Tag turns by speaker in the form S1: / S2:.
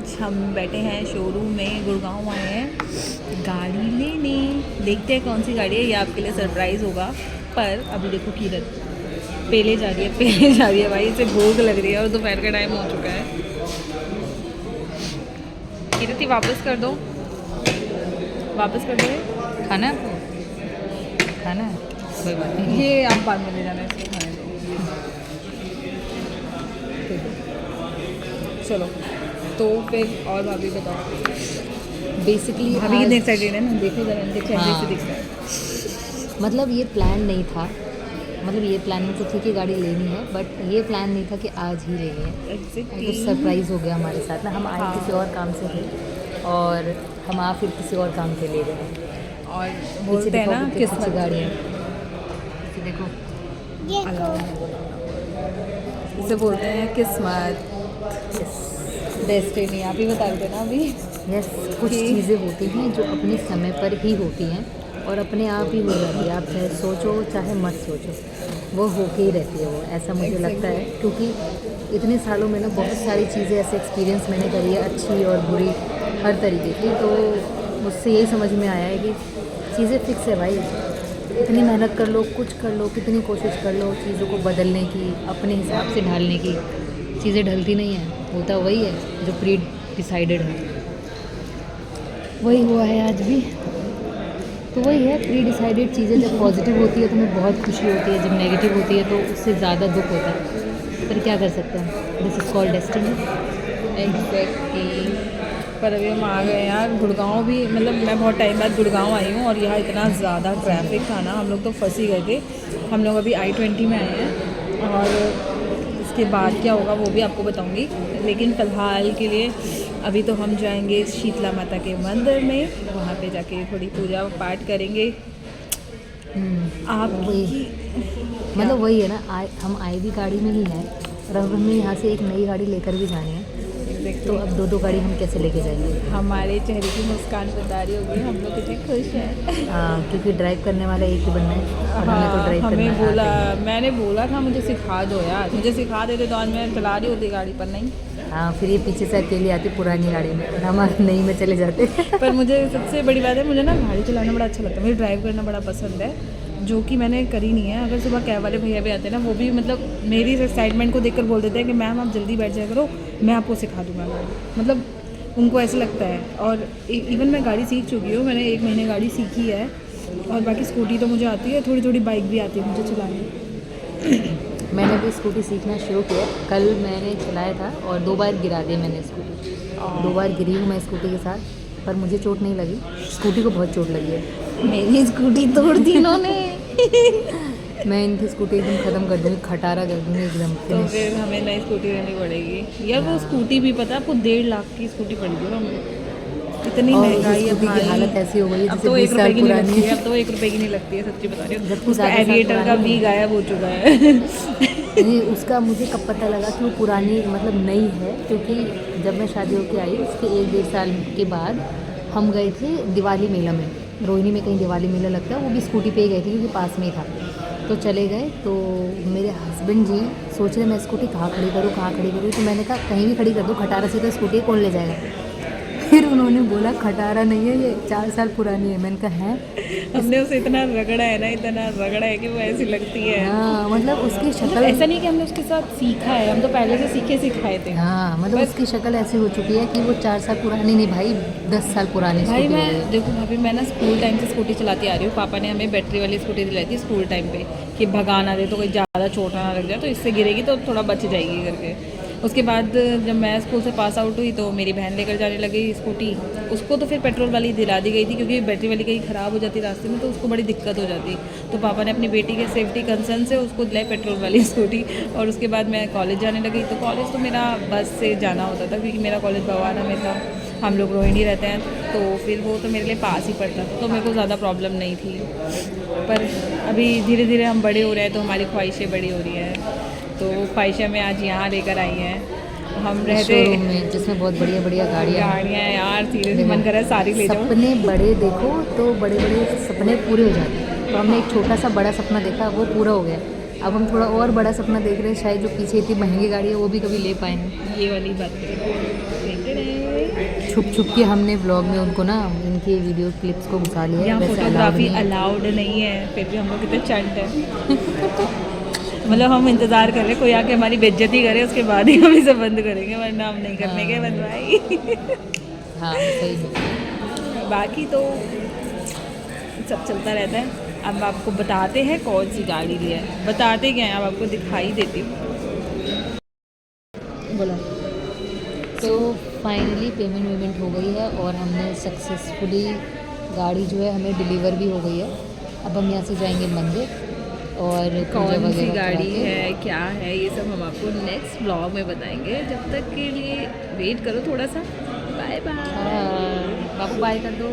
S1: आज हम बैठे हैं शोरूम में, गुड़गांव आए हैं गाड़ी लेने। देखते हैं कौन सी गाड़ी है, ये आपके लिए सरप्राइज़ होगा। पर अभी देखो कीरत पेले जा रही है भाई, इसे भूख लग रही है और दोपहर का टाइम हो चुका है। कीरत वापस कर दो, वापस कर दो।
S2: खाना है आपको? खाना है, कोई बात नहीं।
S1: ये आप बाद में ले जाना, इसको खाने दो। चलो तो फिर और भाभी बताओ।
S2: बेसिकली
S1: भाभी कितने एक्साइटेड है ना, देखो जरा इनके चेहरे से दिखता है।
S2: मतलब ये प्लान नहीं था, मतलब ये प्लानिंग तो थी कि गाड़ी लेनी है, बट ये प्लान नहीं था कि आज ही लेनी है। कुछ सरप्राइज़ हो गया हमारे साथ ना, हम आए किसी और काम से थे और हम आ फिर किसी और काम के लिए गए।
S1: और बोलते हैं ना किस्मत
S2: गाड़ियाँ, देखो
S1: इसे बोलते हैं किस्मत, डेस्टिनी। आप ही बता रहे थे ना अभी।
S2: यस, कुछ चीज़ें होती हैं जो अपने समय पर ही होती हैं और अपने आप ही हो जाती है। आप चाहे सोचो चाहे मत सोचो, वो होके ही रहती है वो, ऐसा मुझे लगता है। क्योंकि इतने सालों में ना बहुत सारी चीज़ें ऐसे एक्सपीरियंस मैंने करी है, अच्छी और बुरी हर तरीके की। तो मुझसे यही समझ में आया है कि चीज़ें फिक्स है भाई। इतनी मेहनत कर लो, कुछ कर लो, कितनी कोशिश कर लो चीज़ों को बदलने की, अपने हिसाब से ढालने की, चीज़ें ढलती नहीं हैं। होता वही है जो प्री डिसाइडेड है, वही हुआ है आज भी। तो वही है, प्री डिसाइडेड चीज़ें जब पॉजिटिव होती है तो हमें बहुत खुशी होती है, जब नेगेटिव होती है तो उससे ज़्यादा दुख होता है। फिर क्या कर सकते हैं, this is called destiny.
S1: Exactly. पर अभी हम आ गए यार गुड़गांव भी, मतलब मैं बहुत टाइम बाद गुड़गांव आई हूँ और यहाँ इतना ज़्यादा ट्रैफिक था ना, हम लोग तो फंस ही गए थे। हम लोग अभी I-20 में आए हैं और इसके बाद क्या होगा वो भी आपको बताऊंगी। लेकिन फ़िलहाल के लिए अभी तो हम जाएंगे शीतला माता के मंदिर में, वहाँ पे जाके थोड़ी पूजा पाठ करेंगे। आप
S2: वही मतलब वही है ना, हम आए भी गाड़ी में ही हैं और अब हमें यहाँ से एक नई गाड़ी लेकर भी जानी है। तो अब दो गाड़ी हम कैसे लेके जाएंगे?
S1: हमारे चेहरे की मुस्कान बदारी होगी, हम लोग कितने खुश हैं।
S2: क्योंकि ड्राइव करने वाला एक ही बनना है और हमें तो ड्राइव करना
S1: हमें
S2: है।
S1: बोला, मैंने बोला था मुझे सिखा दो यार, मुझे सिखा देते तो आज मैं चला रही होती गाड़ी, पर नहीं।
S2: हाँ, फिर ये पीछे से अकेली आती पुरानी गाड़ी में और हम नई में चले जाते।
S1: पर मुझे सबसे बड़ी बात है, मुझे ना गाड़ी चलाना बड़ा अच्छा लगता है, मुझे ड्राइव करना बड़ा पसंद है, जो कि मैंने करी नहीं है। अगर सुबह कैब वाले भैया भी आते हैं ना, वो भी मतलब मेरी इस एक्साइटमेंट को देखकर बोल देते हैं कि मैम आप जल्दी बैठ जाया करो, मैं आपको सिखा दूँगा गाड़ी। मतलब उनको ऐसे लगता है। और इवन मैं गाड़ी सीख चुकी हूँ, मैंने 1 महीने गाड़ी सीखी है और बाकी स्कूटी तो मुझे आती है, थोड़ी थोड़ी बाइक भी आती है मुझे चलानी।
S2: मैंने भी स्कूटी सीखना शुरू किया, कल मैंने चलाया था और 2 बार गिरा दी मैंने स्कूटी। 2 बार गिरी हूँ मैं स्कूटी के साथ, पर मुझे चोट नहीं लगी, स्कूटी को बहुत चोट लगी है।
S1: मेरी स्कूटी तोड़ दी इन्होंने।
S2: मैं इनकी स्कूटी एकदम ख़त्म कर दूँगी, खटारा कर दूँगी एकदम।
S1: तो फिर हमें नई स्कूटी लेनी पड़ेगी यार। वो स्कूटी भी पता है आपको 1.5 लाख की स्कूटी पड़ गई हमें, इतनी महंगाई है भाई।
S2: की हालत ऐसी हो गई है
S1: अब
S2: जैसे
S1: तो
S2: 20
S1: 1
S2: साल
S1: रुपए की नहीं
S2: पुरानी
S1: लगती है,
S2: है।
S1: अब तो 1 रुपए की नहीं लगती है, सच्ची बता रही हूँ।
S2: जबकि
S1: उसका
S2: ज़्यादा साल
S1: एविएटर का
S2: पुरानी
S1: भी
S2: है।
S1: गायब हो चुका है।
S2: नहीं, उसका मुझे कब पता लगा कि वो पुरानी मतलब नई है, क्योंकि जब मैं शादी होकर आई उसके 1-1.5 साल के बाद हम गए थे दिवाली मेला में, रोहिणी में कहीं दिवाली मेला लगता है, वो भी स्कूटी पे ही गए थे क्योंकि पास में ही था। तो चले गए, तो मेरे हस्बैंड जी सोच रहे मैं स्कूटी कहाँ खड़ी करूँ। तो मैंने कहा कहीं भी खड़ी कर दो, खटारा से तो स्कूटी कौन ले जाएगा। फिर उन्होंने बोला खटारा नहीं है ये, 4 साल पुरानी है। मैंने कहा है,
S1: हमने उसे इतना रगड़ा है ना, इतना रगड़ा है कि वो ऐसी लगती है।
S2: हाँ, मतलब उसकी शक्ल
S1: ऐसा नहीं कि हमने उसके साथ सीखा है, हम तो पहले से सीखे सिखाए थे।
S2: हाँ, मतलब उसकी शक्ल ऐसी हो चुकी है कि वो 4 साल पुरानी नहीं भाई, 10 साल पुरानी
S1: भाई
S2: स्कूटी हो
S1: मैं
S2: गई है।
S1: देखो भाभी, मैं ना स्कूल टाइम से स्कूटी चलाती आ रही हूँ। पापा ने हमें बैटरी वाली स्कूटी दिलाई थी स्कूल टाइम पे, कि भगा ना दे तो कोई ज़्यादा चोट ना लग जाए, तो इससे गिरेगी तो थोड़ा बच जाएगी करके। उसके बाद जब मैं स्कूल से पास आउट हुई तो मेरी बहन लेकर जाने लगी स्कूटी, उसको तो फिर पेट्रोल वाली दिला दी गई थी, क्योंकि बैटरी वाली कहीं ख़राब हो जाती रास्ते में तो उसको बड़ी दिक्कत हो जाती। तो पापा ने अपनी बेटी के सेफ्टी कंसर्न से उसको दिलाई पेट्रोल वाली स्कूटी। और उसके बाद मैं कॉलेज जाने लगी, तो कॉलेज तो मेरा बस से जाना होता था, क्योंकि मेरा कॉलेज बवाना में था, हम लोग रोहिणी रहते हैं, तो फिर वो तो मेरे लिए पास ही पड़ता था, तो मेरे को ज़्यादा प्रॉब्लम नहीं थी। पर अभी धीरे धीरे हम बड़े हो रहे हैं तो हमारी ख्वाहिशें बड़ी हो रही हैं, तो ख्वाहिशें में आज यहाँ लेकर आई हैं। हम रहते
S2: शोरूम में जिसमें बहुत बढ़िया गाड़ियाँ
S1: हैं यार, सीरियसली मन कर रहा है सारी ले जाओ।
S2: सपने बड़े देखो तो बड़े सपने पूरे हो जाते हैं। तो हमने एक छोटा सा बड़ा सपना देखा, वो पूरा हो गया। अब हम थोड़ा और बड़ा सपना देख रहे हैं, शायद जो पीछे इतनी महंगी गाड़ी है वो भी कभी ले पाएँ।
S1: ये वाली बात करें।
S2: छुप छुप के हमने ब्लॉग में उनको ना इनके वीडियो क्लिप्स को घुसा लिया है।
S1: यहाँ
S2: वैसे
S1: फोटोग्राफी
S2: allowed नहीं है।
S1: अलाउड नहीं है, फिर भी हम लोग कितने चंट हैं। मतलब हम इंतज़ार कर रहे हैं कोई आके हमारी बेइज्जती करे, उसके बाद ही हम इसे बंद करेंगे, वरना हम नहीं करने के बंद भाई।
S2: हाँ सही है।
S1: बाकी तो सब चलता रहता है। अब आपको बताते हैं कौन सी गाड़ी ली है, बताते क्या हैं, अब आपको दिखाई देती हूँ।
S2: बोला तो फाइनली पेमेंट वेमेंट हो गई है और हमने सक्सेसफुली गाड़ी जो है हमें डिलीवर भी हो गई है। अब हम यहाँ से जाएंगे मंदिर और पूजा
S1: कौन सी
S2: वगैरह
S1: गाड़ी
S2: करा के।
S1: है, क्या है, ये सब हम आपको नेक्स्ट ब्लॉग में बताएंगे। जब तक के लिए वेट करो थोड़ा सा। Bye bye.
S2: बाबू बाय कर दो।